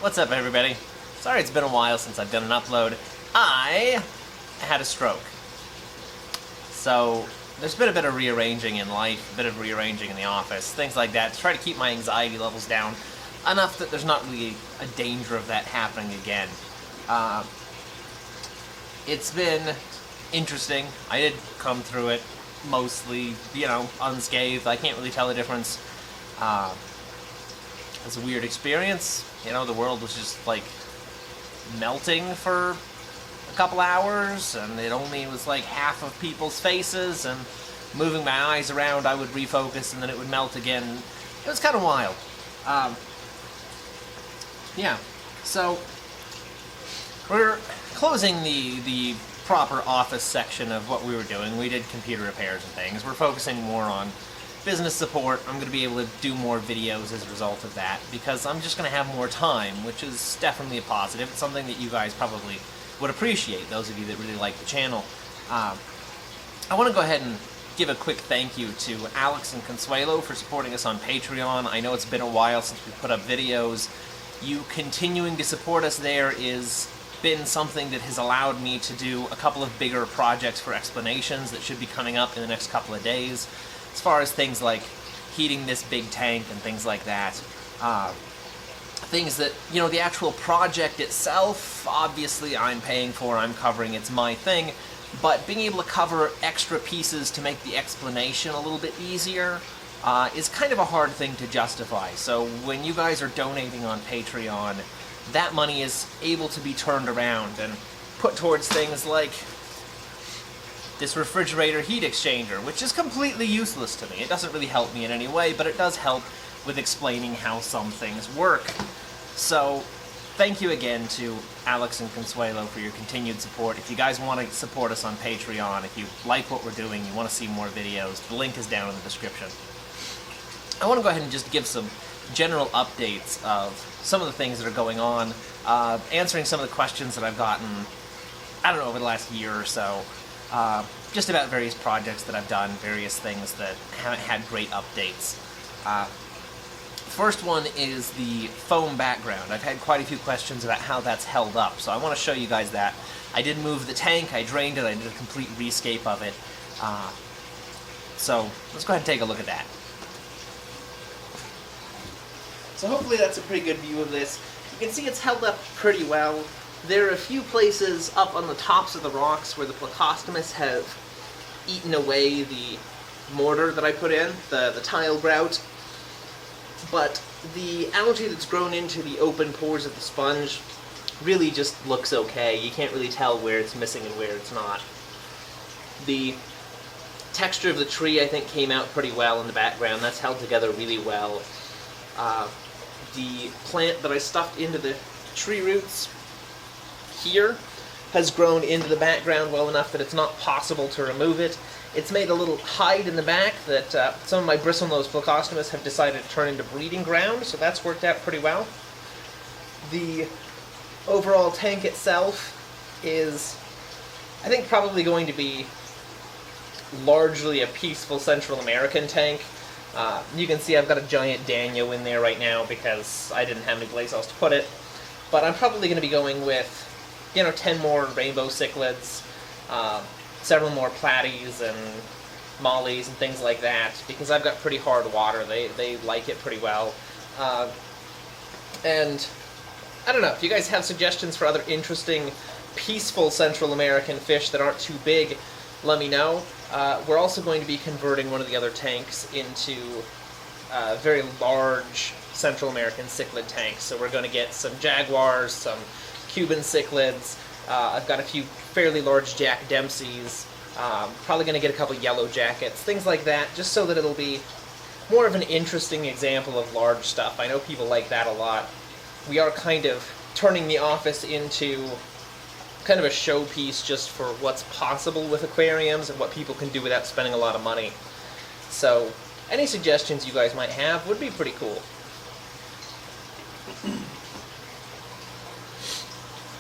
What's up, everybody? Sorry it's been a while since I've done an upload. I had a stroke. So there's been a bit of rearranging in life, a bit of rearranging in the office, things like that, to try to keep my anxiety levels down enough that there's not really a danger of that happening again. It's been interesting. I did come through it mostly, unscathed. I can't really tell the difference. It's a weird experience. The world was just like melting for a couple hours, and it only was like half of people's faces, and moving my eyes around I would refocus and then it would melt again. It was kind of wild. So we're closing the proper office section of what we were doing. We did computer repairs and things. We're focusing more on business support. I'm going to be able to do more videos as a result of that, because I'm just going to have more time, which is definitely a positive. It's something that you guys probably would appreciate, those of you that really like the channel. I want to go ahead and give a quick thank you to Alex and Consuelo for supporting us on Patreon. I know it's been a while since we put up videos. You continuing to support us there is been something that has allowed me to do a couple of bigger projects for explanations that should be coming up in the next couple of days, as far as things like heating this big tank and things like that. Things that, the actual project itself, obviously I'm paying for, I'm covering, it's my thing, but being able to cover extra pieces to make the explanation a little bit easier is kind of a hard thing to justify. So when you guys are donating on Patreon, that money is able to be turned around and put towards things like this refrigerator heat exchanger, which is completely useless to me. It doesn't really help me in any way, but it does help with explaining how some things work. So thank you again to Alex and Consuelo for your continued support. If you guys want to support us on Patreon, if you like what we're doing, you want to see more videos, the link is down in the description. I want to go ahead and just give some general updates of some of the things that are going on, answering some of the questions that I've gotten, over the last year or so, just about various projects that I've done, various things that haven't had great updates. First one is the foam background. I've had quite a few questions about how that's held up, so I want to show you guys that. I did move the tank, I drained it, I did a complete rescape of it. So let's go ahead and take a look at that. So hopefully that's a pretty good view of this. You can see it's held up pretty well. There are a few places up on the tops of the rocks where the plecostomus have eaten away the mortar that I put in, the tile grout. But the algae that's grown into the open pores of the sponge really just looks okay. You can't really tell where it's missing and where it's not. The texture of the tree, I think, came out pretty well in the background. That's held together really well. The plant that I stuffed into the tree roots here has grown into the background well enough that it's not possible to remove it. It's made a little hide in the back that some of my bristlenose plecostomus have decided to turn into breeding ground, so that's worked out pretty well. The overall tank itself is, I think, probably going to be largely a peaceful Central American tank. You can see I've got a giant Danio in there right now because I didn't have any place else to put it. But I'm probably going to be going with, 10 more rainbow cichlids, several more platies and mollies and things like that, because I've got pretty hard water. They like it pretty well. And I don't know, if you guys have suggestions for other interesting, peaceful Central American fish that aren't too big, let me know. We're also going to be converting one of the other tanks into a very large Central American cichlid tank. So we're going to get some jaguars, some Cuban cichlids. I've got a few fairly large Jack Dempseys. Probably going to get a couple yellow jackets, things like that, just so that it'll be more of an interesting example of large stuff. I know people like that a lot. We are kind of turning the office into kind of a showpiece just for what's possible with aquariums and what people can do without spending a lot of money. So any suggestions you guys might have would be pretty cool.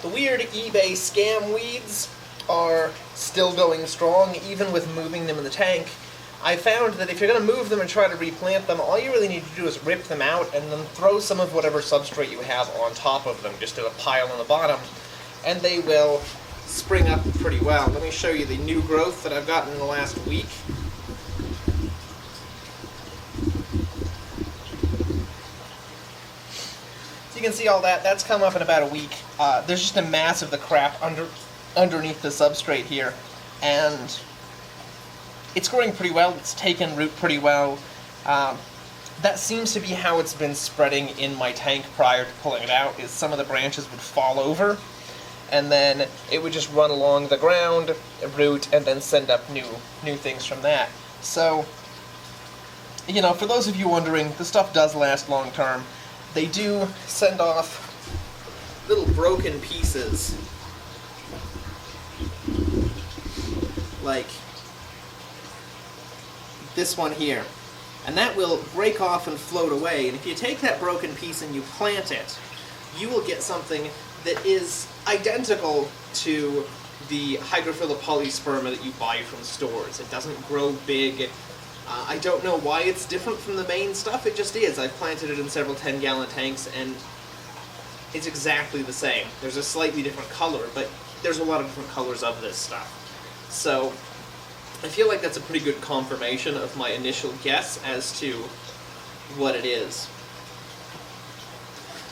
The weird eBay scam weeds are still going strong, even with moving them in the tank. I found that if you're going to move them and try to replant them, all you really need to do is rip them out and then throw some of whatever substrate you have on top of them, just do a pile on the bottom, and they will spring up pretty well. Let me show you the new growth that I've gotten in the last week. So you can see all that. That's come up in about a week. There's just a mass of the crap underneath the substrate here, and it's growing pretty well. It's taken root pretty well. That seems to be how it's been spreading in my tank prior to pulling it out, is some of the branches would fall over, and then it would just run along the ground, root, and then send up new things from that. So, you know, for those of you wondering, the stuff does last long term. They do send off little broken pieces, like this one here. And that will break off and float away, and if you take that broken piece and you plant it, you will get something that is identical to the Hygrophila polysperma that you buy from stores. It doesn't grow big. I don't know why it's different from the main stuff, it just is. I've planted it in several 10-gallon tanks, and it's exactly the same. There's a slightly different color, but there's a lot of different colors of this stuff. So I feel like that's a pretty good confirmation of my initial guess as to what it is.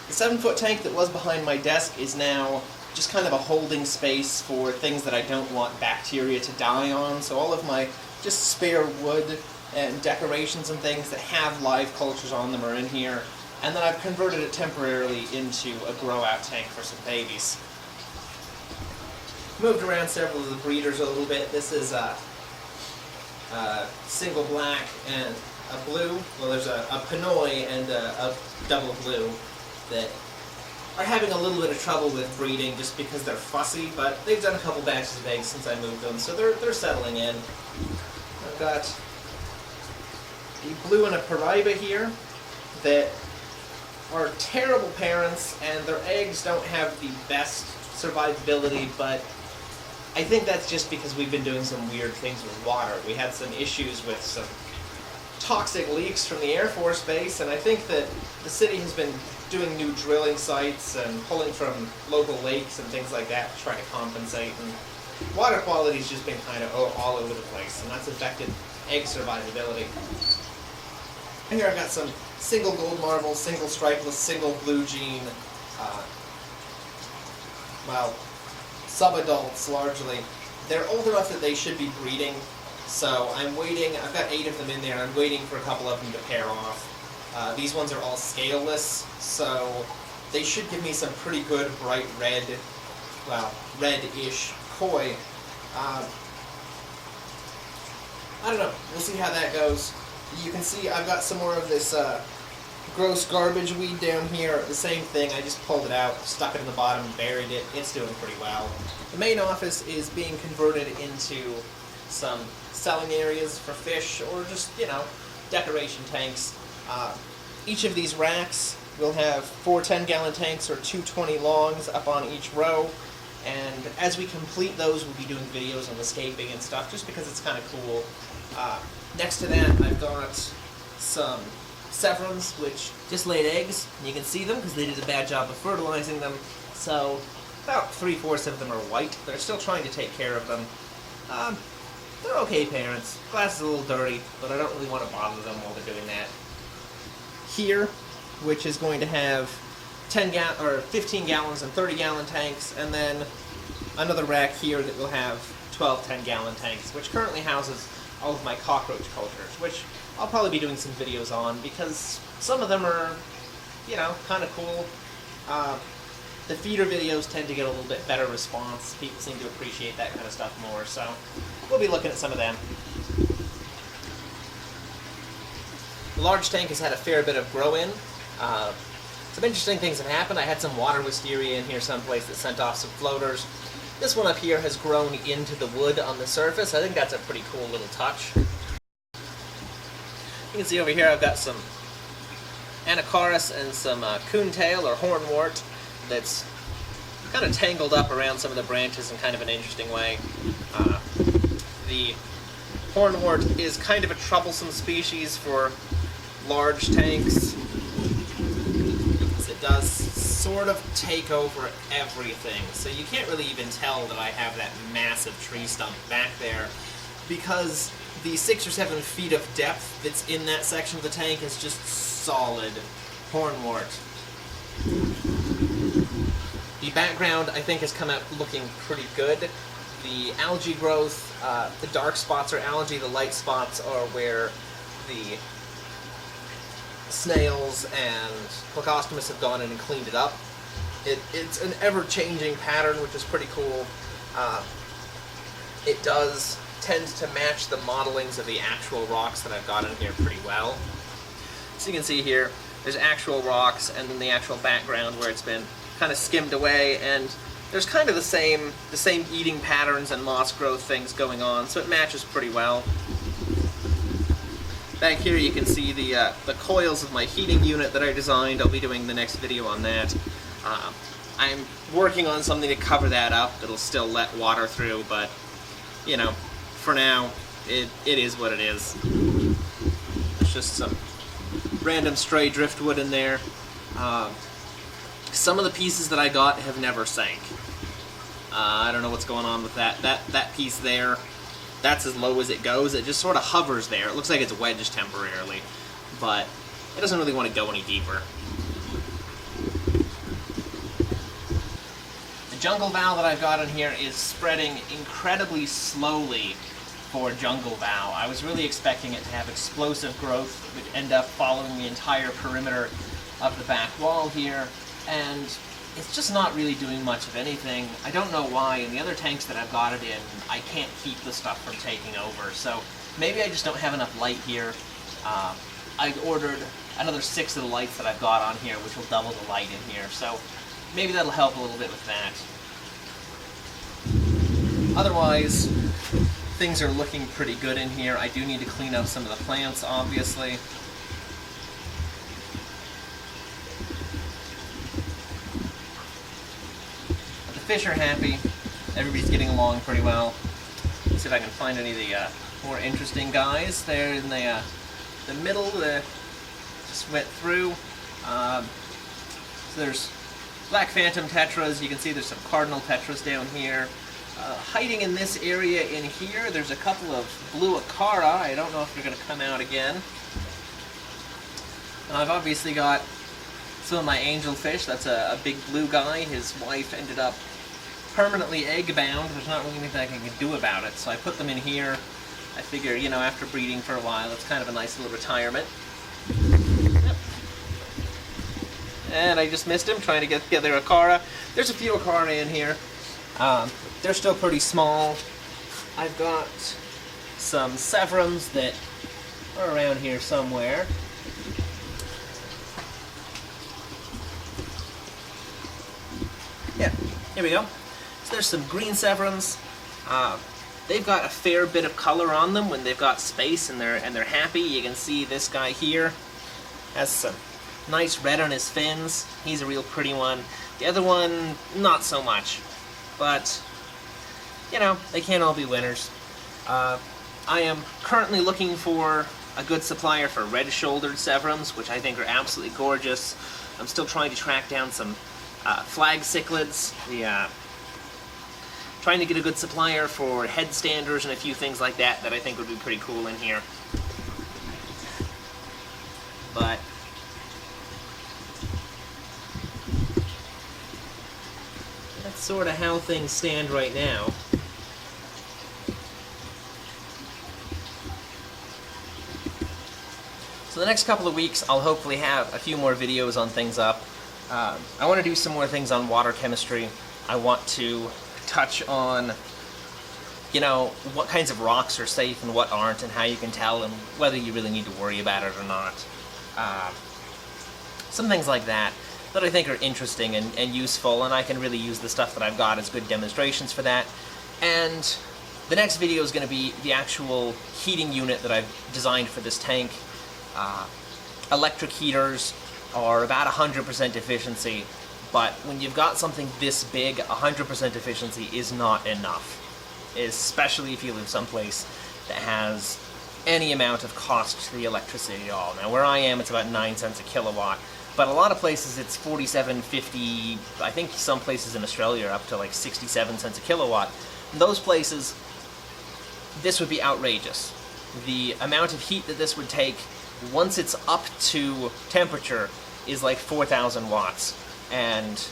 The 7-foot tank that was behind my desk is now just kind of a holding space for things that I don't want bacteria to die on. So all of my just spare wood and decorations and things that have live cultures on them are in here. And then I've converted it temporarily into a grow-out tank for some babies. Moved around several of the breeders a little bit. This is a single black and a blue. Well, there's a Pinoy and a double blue that are having a little bit of trouble with breeding just because they're fussy, but they've done a couple batches of eggs since I moved them, so they're settling in. I've got a blue and a Paraiba here that are terrible parents, and their eggs don't have the best survivability, but I think that's just because we've been doing some weird things with water. We had some issues with some toxic leaks from the Air Force Base, and I think that the city has been doing new drilling sites and pulling from local lakes and things like that to try to compensate, and water quality's just been kind of all over the place, and that's affected egg survivability. And here I've got some single gold marble, single stripeless, single blue gene, well, sub-adults largely. They're old enough that they should be breeding, so I'm waiting. I've got 8 of them in there, and I'm waiting for a couple of them to pair off. These ones are all scaleless, so they should give me some pretty good bright red, well, red-ish koi. I don't know. We'll see how that goes. You can see I've got some more of this gross garbage weed down here. The same thing. I just pulled it out, stuck it in the bottom, buried it. It's doing pretty well. The main office is being converted into some selling areas for fish, or just, you know, decoration tanks. Each of these racks will have 4 10-gallon tanks or 2 20 longs up on each row, and as we complete those, we'll be doing videos on the escaping and stuff, just because it's kind of cool. Next to that, I've got some Severums, which just laid eggs, and you can see them because they did a bad job of fertilizing them. So about 3/4 of them are white. They're still trying to take care of them. They're okay parents. Glass is a little dirty, but I don't really want to bother them while they're doing that. Here, which is going to have 15 gallons and 30-gallon tanks, and then another rack here that will have 12 10-gallon tanks, which currently houses all of my cockroach cultures, which I'll probably be doing some videos on because some of them are, you know, kind of cool. The feeder videos tend to get a little bit better response. People seem to appreciate that kind of stuff more, so we'll be looking at some of them. The large tank has had a fair bit of grow-in. Some interesting things have happened. I had some water wisteria in here someplace that sent off some floaters. This one up here has grown into the wood on the surface. I think that's a pretty cool little touch. You can see over here I've got some Anacharis and some coontail or hornwort that's kind of tangled up around some of the branches in kind of an interesting way. The Hornwort is kind of a troublesome species for large tanks. It does sort of take over everything, so you can't really even tell that I have that massive tree stump back there, because the 6 or 7 feet of depth that's in that section of the tank is just solid hornwort. The background, I think, has come out looking pretty good. The algae growth, the dark spots are algae, the light spots are where the snails and Plecostomus have gone in and cleaned it up. It's an ever-changing pattern, which is pretty cool. It does tend to match the modelings of the actual rocks that I've got in here pretty well. So you can see here, there's actual rocks and then the actual background where it's been kind of skimmed away, and there's kind of the same eating patterns and moss growth things going on, so it matches pretty well. Back here you can see the coils of my heating unit that I designed. I'll be doing the next video on that. I'm working on something to cover that up. It'll still let water through, but, you know, for now, it is what it is. There's just some random stray driftwood in there. Some of the pieces that I got have never sank. I don't know what's going on with that. That piece there, that's as low as it goes. It just sort of hovers there. It looks like it's wedged temporarily, but it doesn't really want to go any deeper. The jungle vow that I've got in here is spreading incredibly slowly for jungle vow. I was really expecting it to have explosive growth that would end up following the entire perimeter of the back wall here, and it's just not really doing much of anything. I don't know why. In the other tanks that I've got it in, I can't keep the stuff from taking over, so maybe I just don't have enough light here. I ordered another 6 of the lights that I've got on here, which will double the light in here, so maybe that'll help a little bit with that. Otherwise, things are looking pretty good in here. I do need to clean up some of the plants, obviously. But the fish are happy. Everybody's getting along pretty well. Let's see if I can find any of the more interesting guys. There in the middle, just went through. So there's black phantom tetras. You can see there's some cardinal tetras down here. Hiding in this area in here, there's a couple of blue acara. I don't know if they're going to come out again. I've obviously got some of my angelfish. That's a big blue guy. His wife ended up permanently egg-bound. There's not really anything I can do about it, so I put them in here. I figure, you know, after breeding for a while, it's kind of a nice little retirement. Yep. And I just missed him, trying to get the other acara. There's a few acara in here. They're still pretty small. I've got some severums that are around here somewhere. Yeah, here we go. So there's some green severums. They've got a fair bit of color on them when they've got space and they're happy. You can see this guy here has some nice red on his fins. He's a real pretty one. The other one, not so much. But, you know, they can't all be winners. I am currently looking for a good supplier for red-shouldered severums, which I think are absolutely gorgeous. I'm still trying to track down some flag cichlids. Trying to get a good supplier for headstanders and a few things like that I think would be pretty cool in here. But that's sort of how things stand right now. So the next couple of weeks, I'll hopefully have a few more videos on things up. I want to do some more things on water chemistry. I want to touch on, you know, what kinds of rocks are safe and what aren't, and how you can tell, and whether you really need to worry about it or not. Some things like that I think are interesting and useful, and I can really use the stuff that I've got as good demonstrations for that. And the next video is going to be the actual heating unit that I've designed for this tank. Electric heaters are about 100% efficiency, but when you've got something this big, 100% efficiency is not enough, especially if you live someplace that has any amount of cost to the electricity at all. Now, where I am, it's about 9 cents a kilowatt, but a lot of places it's 47, 50, I think some places in Australia are up to like 67 cents a kilowatt. In those places, this would be outrageous. The amount of heat that this would take, once it's up to temperature, is like 4,000 watts, and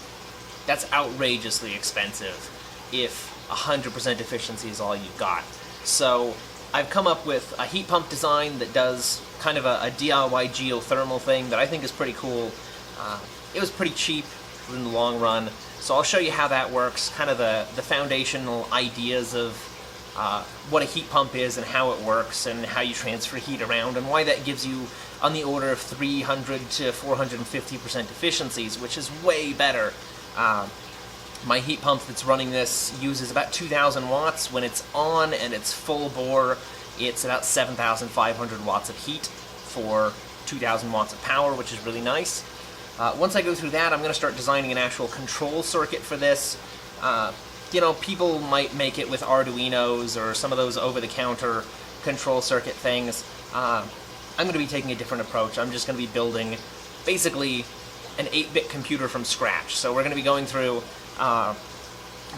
that's outrageously expensive if 100% efficiency is all you've got. So I've come up with a heat pump design that does kind of a DIY geothermal thing that I think is pretty cool. It was pretty cheap in the long run, so I'll show you how that works, kind of the foundational ideas of what a heat pump is and how it works and how you transfer heat around and why that gives you on the order of 300 to 450% efficiencies, which is way better. My heat pump that's running this uses about 2,000 watts. When it's on and it's full bore, it's about 7,500 watts of heat for 2,000 watts of power, which is really nice. Once I go through that, I'm going to start designing an actual control circuit for this. You know, people might make it with Arduinos or some of those over-the-counter control circuit things. I'm going to be taking a different approach. I'm just going to be building basically an 8-bit computer from scratch. So we're going to be going through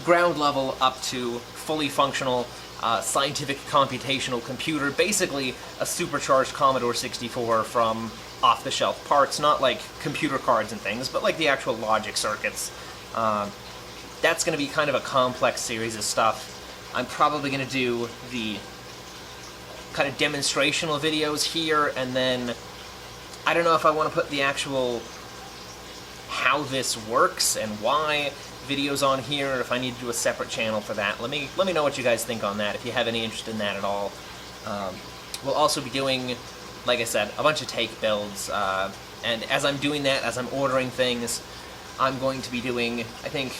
ground level up to fully functional scientific computational computer, basically a supercharged Commodore 64 from off-the-shelf parts, not like computer cards and things, but like the actual logic circuits. That's going to be kind of a complex series of stuff. I'm probably going to do the kind of demonstrational videos here, and then I don't know if I want to put the actual how this works and why videos on here, or if I need to do a separate channel for that. Let me know what you guys think on that, if you have any interest in that at all. We'll also be doing, like I said, a bunch of take builds, and as I'm doing that, as I'm ordering things, I'm going to be doing, I think,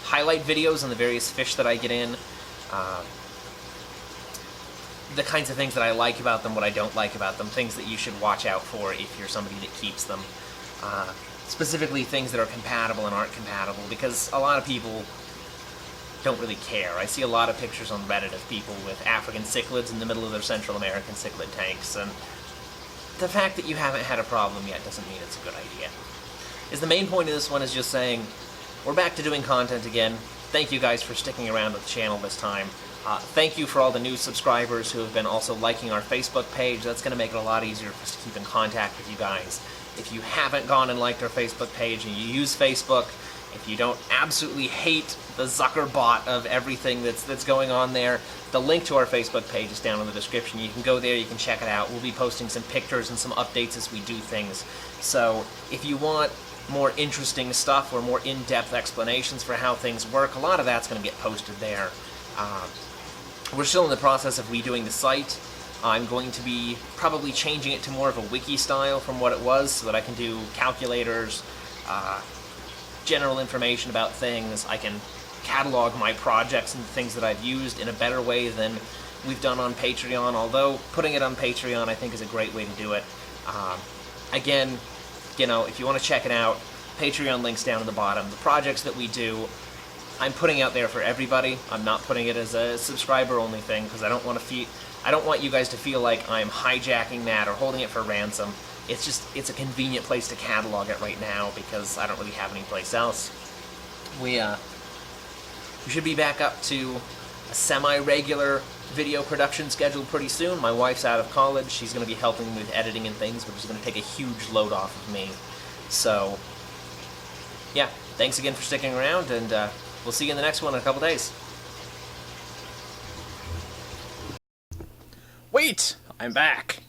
highlight videos on the various fish that I get in, the kinds of things that I like about them, what I don't like about them, things that you should watch out for if you're somebody that keeps them. Specifically things that are compatible and aren't compatible, because a lot of people don't really care. I see a lot of pictures on Reddit of people with African cichlids in the middle of their Central American cichlid tanks, and the fact that you haven't had a problem yet doesn't mean it's a good idea. The main point of this one is just saying, we're back to doing content again. Thank you guys for sticking around with the channel this time. Thank you for all the new subscribers who have been also liking our Facebook page. That's going to make it a lot easier for us to keep in contact with you guys. If you haven't gone and liked our Facebook page and you use Facebook, if you don't absolutely hate the Zuckerbot of everything that's going on there, the link to our Facebook page is down in the description. You can go there, you can check it out. We'll be posting some pictures and some updates as we do things. So if you want more interesting stuff or more in-depth explanations for how things work, a lot of that's going to get posted there. We're still in the process of redoing the site. I'm going to be probably changing it to more of a wiki style from what it was, so that I can do calculators, general information about things. I can catalog my projects and the things that I've used in a better way than we've done on Patreon, although putting it on Patreon I think is a great way to do it. Again, you know, if you want to check it out, Patreon link's down at the bottom. The projects that we do, I'm putting out there for everybody. I'm not putting it as a subscriber-only thing, because I don't want you guys to feel like I'm hijacking that or holding it for ransom. It's a convenient place to catalog it right now, because I don't really have any place else. We should be back up to a semi-regular video production schedule pretty soon. My wife's out of college. She's going to be helping me with editing and things, which is going to take a huge load off of me. So, yeah, thanks again for sticking around, and we'll see you in the next one in a couple days. Wait! I'm back!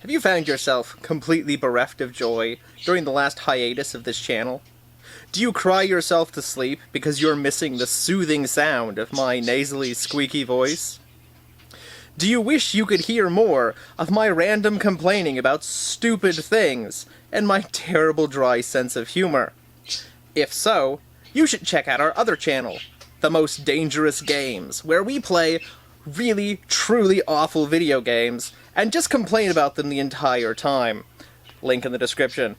Have you found yourself completely bereft of joy during the last hiatus of this channel? Do you cry yourself to sleep because you're missing the soothing sound of my nasally, squeaky voice? Do you wish you could hear more of my random complaining about stupid things and my terrible dry sense of humor? If so, you should check out our other channel, The Most Dangerous Games, where we play really, truly awful video games and just complain about them the entire time. Link in the description.